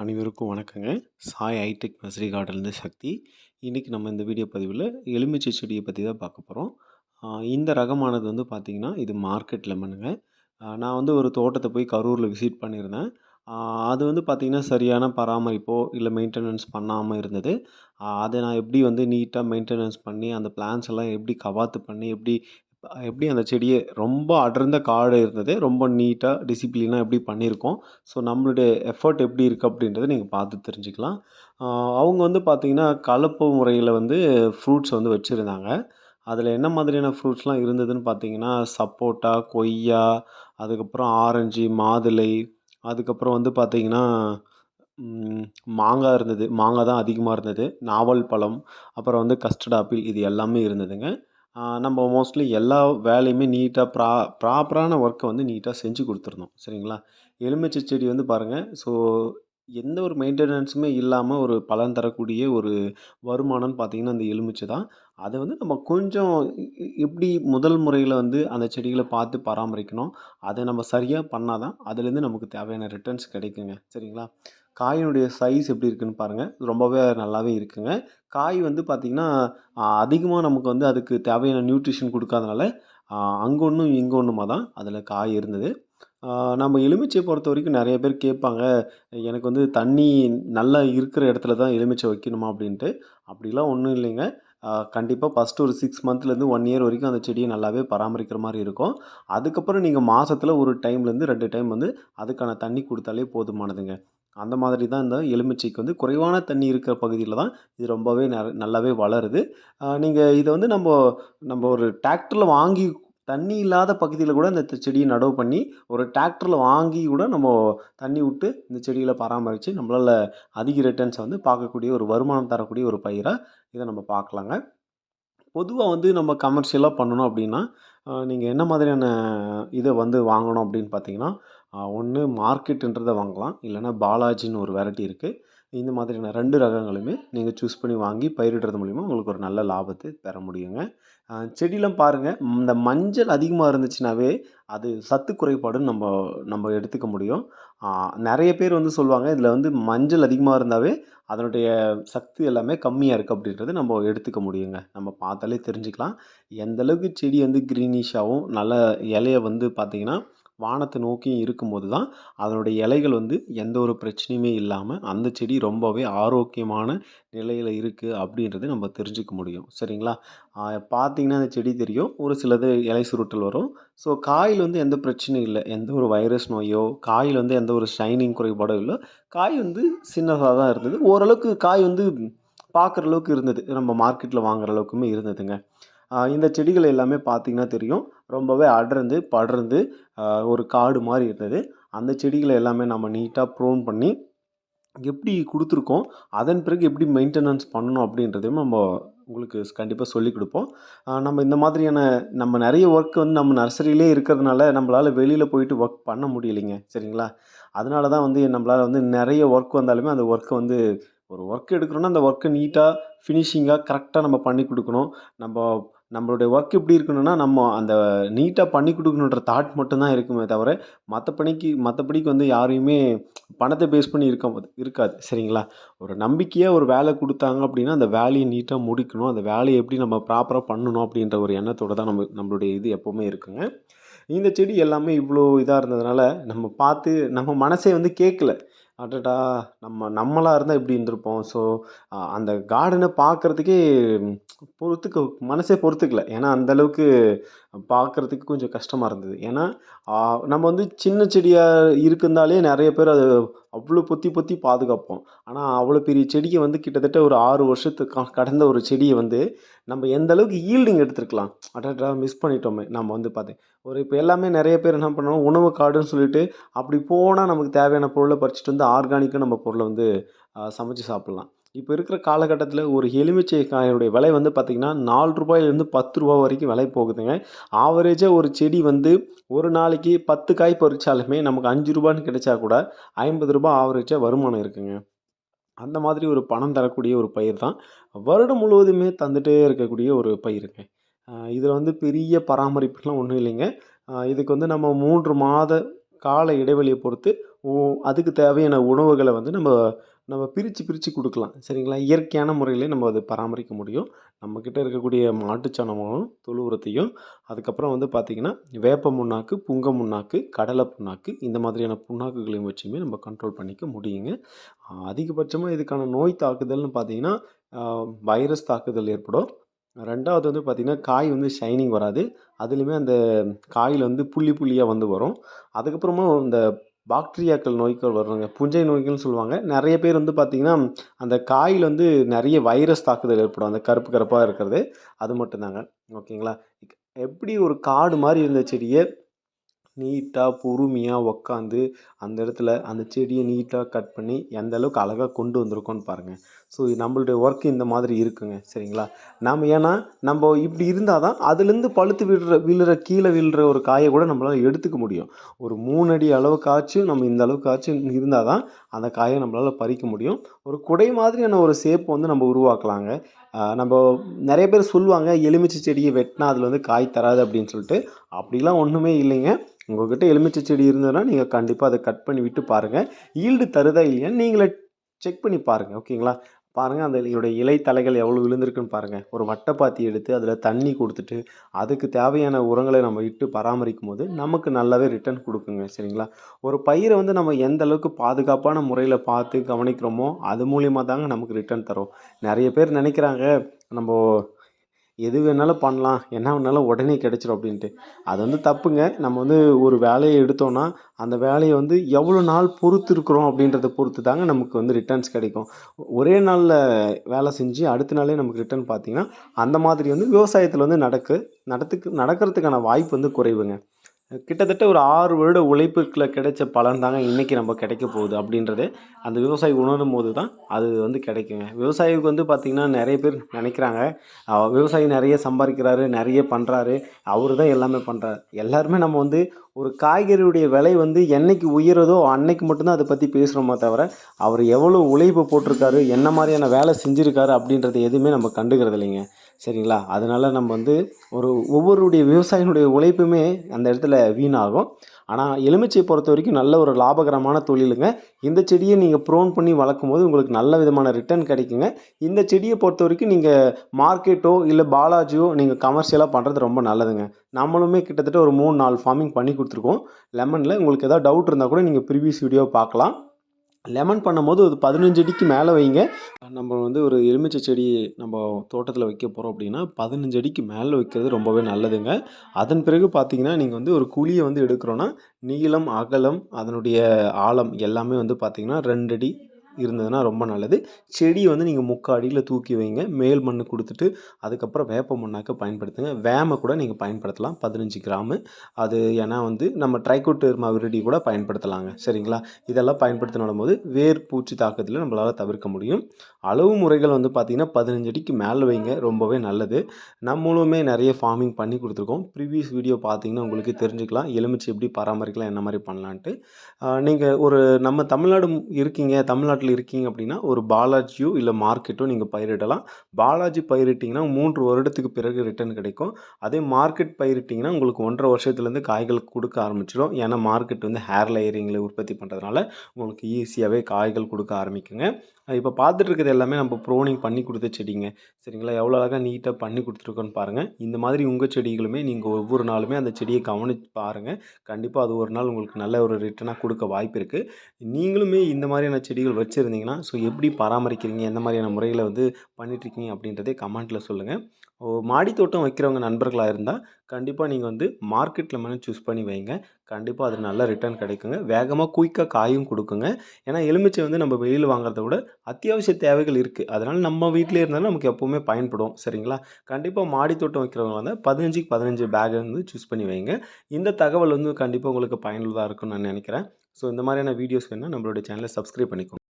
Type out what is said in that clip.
அனைவருக்கும் வணக்கங்க. Sai hitech nursery கார்டன்லேருந்து சக்தி. இன்றைக்கி நம்ம இந்த வீடியோ பதிவில் எலுமிச்சை செடியை பற்றி தான் பார்க்க போகிறோம். இந்த ரகமானது வந்து பார்த்திங்கன்னா, இது மார்க்கெட் லெமனுங்க. நான் வந்து ஒரு தோட்டத்தை போய் கரூரில் விசிட் பண்ணியிருந்தேன். அது வந்து பார்த்திங்கன்னா, சரியான பராமரிப்போ இல்லை மெயின்டெனன்ஸ் பண்ணாமல் இருந்தது. அதை நான் எப்படி வந்து நீட்டாக மெயின்டெனன்ஸ் பண்ணி அந்த பிளான்ஸ் எல்லாம் எப்படி கவாத்து பண்ணி எப்படி எப்படி அந்த செடியை ரொம்ப அடர்ந்த காடு இருந்தது ரொம்ப நீட்டாக டிசிப்ளினாக எப்படி பண்ணியிருக்கோம். ஸோ நம்மளுடைய எஃபர்ட் எப்படி இருக்குது அப்படின்றத நீங்கள் பார்த்து தெரிஞ்சுக்கலாம். அவங்க வந்து பார்த்திங்கன்னா கலப்பு முறையில் வந்து ஃப்ரூட்ஸ் வந்து வச்சுருந்தாங்க. அதில் என்ன மாதிரியான ஃப்ரூட்ஸ்லாம் இருந்ததுன்னு பார்த்தீங்கன்னா, சப்போட்டா, கொய்யா, அதுக்கப்புறம் ஆரஞ்சு, மாதுளை, அதுக்கப்புறம் வந்து பார்த்திங்கன்னா மாங்காய் இருந்தது. மாங்காய் தான் அதிகமாக இருந்தது. நாவல் பழம், அப்புறம் வந்து கஸ்டர்ட் ஆப்பிள் இது எல்லாமே இருந்ததுங்க. நம்ம மோஸ்ட்லி எல்லா வேலையுமே நீட்டாக ப்ராப்பரான ஒர்க்கை வந்து நீட்டாக செஞ்சு கொடுத்துருந்தோம். சரிங்களா? எலுமிச்சை செடி வந்து பாருங்கள். ஸோ எந்த ஒரு மெயின்டெனன்ஸுமே இல்லாமல் ஒரு பலன் தரக்கூடிய ஒரு வருமானம்னு பார்த்தீங்கன்னா, அந்த எலுமிச்சை தான். அதை வந்து நம்ம கொஞ்சம் எப்படி முதல் முறையில் வந்து அந்த செடிகளை பார்த்து பராமரிக்கணும். அதை நம்ம சரியாக பண்ணால் தான் அதுலேருந்து நமக்கு தேவையான ரிட்டர்ன்ஸ் கிடைக்குங்க. சரிங்களா? காயினுடைய சைஸ் எப்படி இருக்குன்னு பாருங்கள். ரொம்பவே நல்லாவே இருக்குங்க. காய் வந்து பார்த்திங்கன்னா, அதிகமாக நமக்கு வந்து அதுக்கு தேவையான நியூட்ரிஷன் கொடுக்காதனால, அங்கே ஒன்றும் இங்கே ஒன்றுமா தான் அதில் காய் இருந்தது. நம்ம எலுமிச்சையை பொறுத்த வரைக்கும் நிறைய பேர் கேட்பாங்க, எனக்கு வந்து தண்ணி நல்லா இருக்கிற இடத்துல தான் எலுமிச்சை வைக்கணுமா அப்படின்ட்டு. அப்படிலாம் ஒன்றும் இல்லைங்க. கண்டிப்பாக ஃபஸ்ட்டு ஒரு 6 மந்த்லேருந்து 1 இயர் வரைக்கும் அந்த செடியை நல்லாவே பராமரிக்கிற மாதிரி இருக்கும். அதுக்கப்புறம் நீங்கள் மாதத்துல 1 டைம்லேருந்து 2 டைம் வந்து அதுக்கான தண்ணி கொடுத்தாலே போதுமானதுங்க. அந்த மாதிரி தான் இந்த எலுமிச்சைக்கு வந்து குறைவான தண்ணி இருக்கிற பகுதியில் தான் இது ரொம்பவே நல்லாவே வளருது. நீங்கள் இதை வந்து நம்ம ஒரு டிராக்டரில் வாங்கி தண்ணி இல்லாத பகுதியில் கூட இந்த செடியை நடவு பண்ணி ஒரு டிராக்டரில் வாங்கி கூட நம்ம தண்ணி விட்டு இந்த செடிகளை பராமரித்து நம்மளால் அதிக ரிட்டர்ன்ஸை வந்து பார்க்கக்கூடிய ஒரு வருமானம் தரக்கூடிய ஒரு பயிராக இதை நம்ம பார்க்கலாங்க. பொதுவாக வந்து நம்ம கமர்ஷியலாக பண்ணணும் அப்படின்னா, நீங்கள் என்ன மாதிரியான இதை வந்து வாங்கணும் அப்படின்னு பார்த்தீங்கன்னா, ஒன்று மார்க்கெட்டுன்றதை வாங்கலாம். இல்லைன்னா பாலாஜின்னு ஒரு வெரைட்டி இருக்குது. இந்த மாதிரியான 2 ரகங்களுமே நீங்கள் சூஸ் பண்ணி வாங்கி பயிரிடுறது மூலிமா உங்களுக்கு ஒரு நல்ல லாபத்தை பெற முடியுங்க. செடிலாம் பாருங்கள், இந்த மஞ்சள் அதிகமாக இருந்துச்சுனாவே அது சத்து குறைபாடுன்னு நம்ம நம்ம எடுத்துக்க முடியும். நிறைய பேர் வந்து சொல்லுவாங்க, இதில் வந்து மஞ்சள் அதிகமாக இருந்தாவே அதனுடைய சக்தி எல்லாமே கம்மியாக இருக்குது அப்படின்றத நம்ம எடுத்துக்க முடியுங்க. நம்ம பார்த்தாலே தெரிஞ்சுக்கலாம். எந்த அளவுக்கு செடி வந்து க்ரீனிஷாகவும் நல்ல இலைய வந்து பார்த்திங்கன்னா வானத்தை நோக்கியும் இருக்கும்போது தான் அதனுடைய இலைகள் வந்து எந்த ஒரு பிரச்சனையுமே இல்லாமல் அந்த செடி ரொம்பவே ஆரோக்கியமான நிலையில் இருக்குது அப்படின்றத நம்ம தெரிஞ்சுக்க முடியும். சரிங்களா? பார்த்திங்கன்னா அந்த செடி தெரியும். ஒரு சிலது இலை சுருட்டல் வரும். ஸோ காயில் வந்து எந்த பிரச்சனையும் இல்லை. எந்த ஒரு வைரஸ் நோயோ, காயில் வந்து எந்த ஒரு ஷைனிங் குறைபாடோ இல்லை. காய் வந்து சின்னதாக தான் இருந்தது. ஓரளவுக்கு காய் வந்து பார்க்குற அளவுக்கு இருந்தது. நம்ம மார்க்கெட்டில் வாங்குற அளவுக்குமே இருந்ததுங்க. இந்த செடிகள் எல்லாமே பார்த்திங்கன்னா தெரியும். ரொம்பவே அடர்ந்து, படர்ந்து ஒரு காடு மாரி இருந்தது. அந்த செடிகளை எல்லாமே நம்ம நீட்டாக ப்ரூன் பண்ணி எப்படி குடுத்துருக்கோம், அதன் பிறகு எப்படி மெயின்டெனன்ஸ் பண்ணணும் அப்படின்றதையும் நம்ம உங்களுக்கு கண்டிப்பாக சொல்லிக் குடுப்போம். நம்ம இந்த மாதிரியான நம்ம நிறைய ஒர்க் வந்து நம்ம நர்சரியிலே இருக்கிறதுனால நம்மளால வெளியில போயிட்டு ஒர்க் பண்ண முடியலைங்க. சரிங்களா? அதனால தான் வந்து நம்மளால வந்து நிறைய ஒர்க் வந்தாலுமே அந்த ஒர்க்க வந்து ஒரு ஒர்க் எடுக்கிறோன்னா அந்த ஒர்க்க நீட்டா, ஃபினிஷிங்கா கரெக்ட்டா நம்ம பண்ணி குடுக்கணும். நம்மளுடைய ஒர்க் எப்படி இருக்கணும்னா, நம்ம அந்த நீட்டா பண்ணி குடுக்கணுன்ற தாட் மட்டும் தான் இருக்குமே தவிர, மத்தபடிக்கு வந்து யாரையுமே பணத்த பேஸ் பண்ணி இருக்காது. சரிங்களா? ஒரு நம்பிக்கையா ஒரு வேலை குடுத்தாங்க அப்படின்னா, அந்த வேலைய நீட்டா முடிக்கணும். அந்த வேலைய எப்படி நம்ம ப்ராப்பரா பண்ணணும் அப்படின்ற ஒரு எண்ணத்தோட தான் நம்மளுடைய இது எப்பவுமே இருக்குங்க. இந்த செடி எல்லாமே இவ்வளோ இதா இருந்ததுனால, நம்ம பார்த்து நம்ம மனசே வந்து கேட்கல. அடடா! நம்மளா இருந்தா இப்படி இருந்திருப்போம். ஸோ, அந்த கார்டன பார்க்கறதுக்கே பொறுத்துக்க மனசே பொறுத்துக்கல. ஏன்னா, அந்த அளவுக்கு பார்க்கறதுக்கு கொஞ்சம் கஷ்டமா இருந்தது. ஏன்னா, ஆ நம்ம வந்து சின்ன செடியா இருந்தாலே நெறைய பேர் அத அவ்வளோ பொத்தி பொத்தி பாதுகாப்போம். ஆனா, அவ்வளோ பெரிய செடிய வந்து கிட்டத்தட்ட ஒரு 6 வருஷத்துக்கு கடந்த ஒரு செடிய வந்து நம்ம எந்த அளவுக்கு ஈல்டிங் எடுத்திருக்கலாம். அடடா! மிஸ் பண்ணிட்டோமே! நம்ம வந்து பார்த்தேன். இப்ப எல்லாமே நெறைய பேர் என்ன பண்ணுவோம், உணவு காடுன்னு சொல்லிட்டு அப்படி போனா நமக்கு தேவையான பொருள பறிச்சுட்டு வந்து ஆர்கானிக்கா நம்ம பொருள வந்து சமைச்சு சாப்பிடலாம். இப்ப இருக்கிற காலகட்டத்தில ஒரு எலுமிச்சை காயோடைய விலை வந்து பார்த்தீங்கன்னா, ரூ. 4லேருந்து ரூ. 10 வரைக்கும் விலை போகுதுங்க. ஆவரேஜா ஒரு செடி வந்து ஒரு நாளைக்கு 10 காய் பறிச்சாலுமே நமக்கு ரூ. 5ன்னு கிடைச்சா கூட ரூ. 50 ஆவரேஜா வருமானம் இருக்குங்க. அந்த மாதிரி ஒரு பணம் தரக்கூடிய ஒரு பயிர் தான். வருடம் முழுவதுமே தந்துட்டே இருக்கக்கூடிய ஒரு பயிருங்க. இதில வந்து பெரிய பராமரிப்புலாம் ஒண்ணும் இல்லைங்க. இதுக்கு வந்து நம்ம 3 மாத கால இடைவெளிய பொறுத்து ஓ அதுக்கு தேவையான உணவுகள வந்து நம்ம நம்ம பிரிச்சு பிரிச்சு குடுக்கலாம். சரிங்களா? இயற்கையான முறையிலே நம்ம அத பராமரிக்க முடியும். நம்மகிட்ட இருக்கக்கூடிய மாட்டுச்சாணமும், தொழு உரத்தையும், அதுக்கப்புறம் வந்து பார்த்தீங்கன்னா, வேப்ப புண்ணாக்கு, புங்க புண்ணாக்கு, கடலை புண்ணாக்கு இந்த மாதிரியான புண்ணாக்குகளையும் வச்சுமே நம்ம கண்ட்ரோல் பண்ணிக்க முடியுங்க. அதிகபட்சமா இதுக்கான நோய் தாக்குதல்னு பார்த்தீங்கன்னா, அ வைரஸ் தாக்குதல் ஏற்படும். 2வது வந்து பார்த்தீங்கன்னா, காய் வந்து ஷைனிங் வராது. அதிலுமே அந்த காயில வந்து புள்ளி புள்ளியா வந்து வரும். அதுக்கப்புறமா இந்த பாக்டீரியாக்கள் நோய்கள் வருங்க. புஞ்சை நோய்கள்னு சொல்லுவாங்க. நெறைய பேர் வந்து பார்த்தீங்கன்னா, அந்த காயில வந்து நெறைய வைரஸ் தாக்குதல் ஏற்படும். அந்த கருப்பு கருப்பா இருக்கிறது. அது மட்டும் தாங்க. ஓகேங்களா? எப்படி ஒரு காடு மாரி இருந்த செடிய நீட்டா, பொறுமையா உக்காந்து, அந்த இடத்துல அந்த செடிய நீட்டா கட் பண்ணி, எந்த அளவுக்கு அழகா கொண்டு வந்திருக்கோம்னு பாருங்க. ஸோ நம்மளுடைய ஒர்க் இந்த மாதிரி இருக்குங்க. சரிங்களா? ஏன்னா, நம்ப இப்படி இருந்தா தான் அதுலேருந்து பழுத்து கீழ விழுற ஒரு காய கூட நம்மளால எடுத்துக்க முடியும். ஒரு 3 அடி அளவுக்காச்சும் நம்ம இந்த அளவுக்காச்சும் இருந்தா தான், அந்த காய நம்மளால பறிக்க முடியும். ஒரு குடை மாதிரியான ஒரு ஷேப் வந்து நம்ம உருவாக்கலாங்க. நம்ப நெறைய பேர் சொல்லுவாங்க, எலுமிச்சை செடிய வெட்டினா அதில வந்து காய் தராது அப்படின்னு சொல்லிட்டு. அப்படிலாம் ஒண்ணுமே இல்லைங்க. உங்ககிட்ட எலுமிச்சை செடி இருந்ததுன்னா, நீங்க கண்டிப்பா அத கட் பண்ணி விட்டு பாருங்க. ஈல்டு தருதா இல்லையான்னு நீங்களே செக் பண்ணி பாருங்க. ஓகேங்களா? பாருங்க அந்த இதோட இலை தழைகள் எவ்வளோ விழுந்திருக்குன்னு பாருங்க. ஒரு வட்டப்பாத்தி எடுத்து அதில தண்ணி குடுத்துட்டு, அதுக்கு தேவையான உரங்களை நம்ம இட்டு பராமரிக்கும்போது, நமக்கு நல்லாவே ரிட்டர்ன் குடுக்குங்க. சரிங்களா? ஒரு பயிர வந்து நம்ம எந்த அளவுக்கு பாதுகாப்பான முறையில பார்த்து கவனிக்கிறோமோ, அது மூலியமா தாங்க நமக்கு ரிட்டர்ன் தரும். நெறைய பேர் நெனைக்கிறாங்க, நம்போ எது வேணாலும் பண்ணலாம். என்ன வேணாலும் உடனே கிடைச்சிரும் அப்படின்ட்டு. அது வந்து தப்புங்க. நம்ம வந்து ஒரு வேலைய எடுத்தோம்னா, அந்த வேலைய வந்து எவ்வளோ நாள் பொறுத்து இருக்கிறோம் அப்படின்றத பொறுத்து தாங்க நமக்கு வந்து ரிட்டர்ன்ஸ் கிடைக்கும். ஒரே நாள்ல வேலை செஞ்சு அடுத்த நாளே நமக்கு ரிட்டர்ன் பார்த்தீங்கன்னா, அந்த மாதிரி வந்து விவசாயத்தில வந்து நடக்கிறதுக்கான வாய்ப்பு வந்து குறைவுங்க. கிட்டத்தட்ட ஒரு 6 வருட உழைப்புக்குள்ள கிடைச்ச பலன் தாங்க இன்னைக்கு நம்ம கிடைக்க போகுது அப்படின்றதே, அந்த விவசாயி உணரும்போது தான் அது வந்து கிடைக்குங்க. விவசாயிக்கு வந்து பார்த்தீங்கன்னா, நெறைய பேர் நெனைக்கிறாங்க, விவசாயி நெறைய சம்பாரிக்கிறாரு, நெறைய பண்றாரு, அவரு தான் எல்லாமே பண்றாரு. எல்லாருமே நம்ம வந்து ஒரு காய்கறியுடைய விலை வந்து என்னைக்கு உயருதோ, அன்னைக்கு மட்டும் தான் அத பத்தி பேசுறோமே தவிர, அவரு எவ்வளோ உழைப்பு போட்டிருக்காரு, என்ன மாரியான வேலை செஞ்சிருக்காரு அப்படின்றது எதுவுமே நம்ம கண்டுக்கிறது இல்லைங்க. சரிங்களா? அதனால நம்ம வந்து ஒவ்வொருடைய விவசாயினுடைய உழைப்புமே அந்த இடத்துல வீணாகும். ஆனா, எலுமிச்சைய பொறுத்தவரைக்கும் நல்ல ஒரு லாபகரமான தொழிலுங்க. இந்த செடிய நீங்க ப்ரோன் பண்ணி வளர்க்கும்போது உங்களுக்கு நல்ல விதமான ரிட்டர்ன் கிடைக்குங்க. இந்த செடிய பொறுத்தவரைக்கும் நீங்க மார்க்கெட்டோ, இல்ல பாலாஜியோ நீங்க கமர்ஷியலா பண்றது ரொம்ப நல்லதுங்க. நம்மளுமே கிட்டத்தட்ட ஒரு 3, 4 ஃபார்மிங் பண்ணி குடுத்துருக்கோம். லெமன்ல உங்களுக்கு ஏதாவது டவுட் இருந்தா கூட நீங்க ப்ரீவியஸ் வீடியோ பார்க்கலாம். லெமன் பண்ணும்போது ஒரு 15 அடிக்கு மேல வைங்க. நம்ம வந்து ஒரு எலுமிச்சை செடி நம்ம தோட்டத்தில வைக்க போறோம் அப்படின்னா, 15 அடிக்கு மேல வைக்கிறது ரொம்பவே நல்லதுங்க. அதன் பிறகு பார்த்தீங்கன்னா, நீங்க வந்து ஒரு குழிய வந்து எடுக்கிறோம்னா, நீளம், அகலம், அதனுடைய ஆழம் எல்லாமே வந்து பார்த்தீங்கன்னா 2 அடி இருந்ததுன்னா ரொம்ப நல்லது. செடிய வந்து நீங்க 3/4 அடியில தூக்கி வைங்க. மேல் மண்ணு குடுத்துட்டு, அதுக்கப்புறம் வேப்ப மண்ணாக்க பயன்படுத்துங்க. வேம கூட நீங்க பயன்படுத்தலாம். 15 கிராமு. அது ஏன்னா வந்து நம்ம ட்ரைகோடெர்மா விரிடி கூட பயன்படுத்தலாங்க. சரிங்களா? இதெல்லாம் பயன்படுத்தினாலும்போது வேர் பூச்சி தாக்குதல நம்மளால தவிர்க்க முடியும். அளவு முறைகள் வந்து பார்த்தீங்கன்னா, 15 அடிக்கு மேல வைங்க. ரொம்பவே நல்லது. நம்மளுமே நெறைய ஃபார்மிங் பண்ணி குடுத்துருக்கோம். ப்ரீவியஸ் வீடியோ பார்த்தீங்கன்னா, உங்களுக்கே தெரிஞ்சுக்கலாம். எலுமிச்சை எப்படி பராமரிக்கலாம், என்ன மாரி பண்ணலான்ட்டு. நீங்க ஒரு நம்ம தமிழ்நாட்டில இருக்கீங்க அப்படின்னா, ஒரு பாலாஜியோ இல்ல மார்க்கெட்டோ நீங்க பயிரிடலாம். பாலாஜி பயிரிட்டீங்கன்னா 3 வருடத்துக்கு பிறகு ரிட்டர்ன் கிடைக்கும். அதே மார்க்கெட் பயிரிட்டீங்கன்னா, உங்களுக்கு 1 1/2 வருஷத்துலேருந்து காய்கள் குடுக்க ஆரம்பிச்சுரும். ஏன்னா, மார்க்கெட் வந்து ஹேர் லேயரிங்கில உற்பத்தி பண்றதுனால, உங்களுக்கு ஈஸியாவே காய்கள் குடுக்க ஆரம்பிக்குங்க. இப்ப பார்த்துட்டு இருக்கிறது எல்லாமே நம்ம ப்ரோனிங் பண்ணி குடுத்த செடிங்க. சரிங்களா? எவ்வளோ அழகா நீட்டா பண்ணி குடுத்துருக்கோன்னு பாருங்க. இந்த மாதிரி உங்க செடிகளுமே நீங்க ஒவ்வொரு நாளுமே அந்த செடிய கவனிச்சு பாருங்க. கண்டிப்பா அது ஒரு நாள் உங்களுக்கு நல்ல ஒரு ரிட்டர்னா குடுக்க வாய்ப்பு இருக்கு. நீங்களுமே இந்த மாதிரியான செடிகள் வச்சிருந்தீங்கன்னா, ஸோ எப்படி பராமரிக்கிறீங்க? எந்த மாதிரியான முறைகள வந்து பண்ணிட்டுருக்கீங்க? அப்படின்றதை கமெண்ட்ல சொல்லுங்க. மாடி தோட்டம் வைக்கிறவங்க நண்பர்களா இருந்தா, கண்டிப்பா நீங்க வந்து மார்க்கெட் லெமன சூஸ் பண்ணி வைங்க. கண்டிப்பா அது நல்ல ரிட்டர்ன் கிடைக்குங்க. வேகமா குயிக்கா காயும் குடுக்குங்க. ஏன்னா, எலுமிச்சை வந்து நம்ம வெளியில வாங்குறத விட அத்தியாவசிய தேவைகள் இருக்கு. அதனால நம்ம வீட்டிலேயே இருந்தாலும் நமக்கு எப்பவுமே பயன்படும். சரிங்களா? கண்டிப்பா மாடி தோட்டம் வைக்கிறவங்க வந்து 15க்கு 15 பேக் வந்து சூஸ் பண்ணி வைங்க. இந்த தகவல் வந்து கண்டிப்பா உங்களுக்கு பயனுள்ளதா இருக்கும்னு நான் நெனைக்கிறேன். ஸோ இந்த மாதிரியான வீடியோஸ் வேணும்னா நம்மளுடைய சேனலை சப்ஸ்கிரைப் பண்ணிக்கோங்க.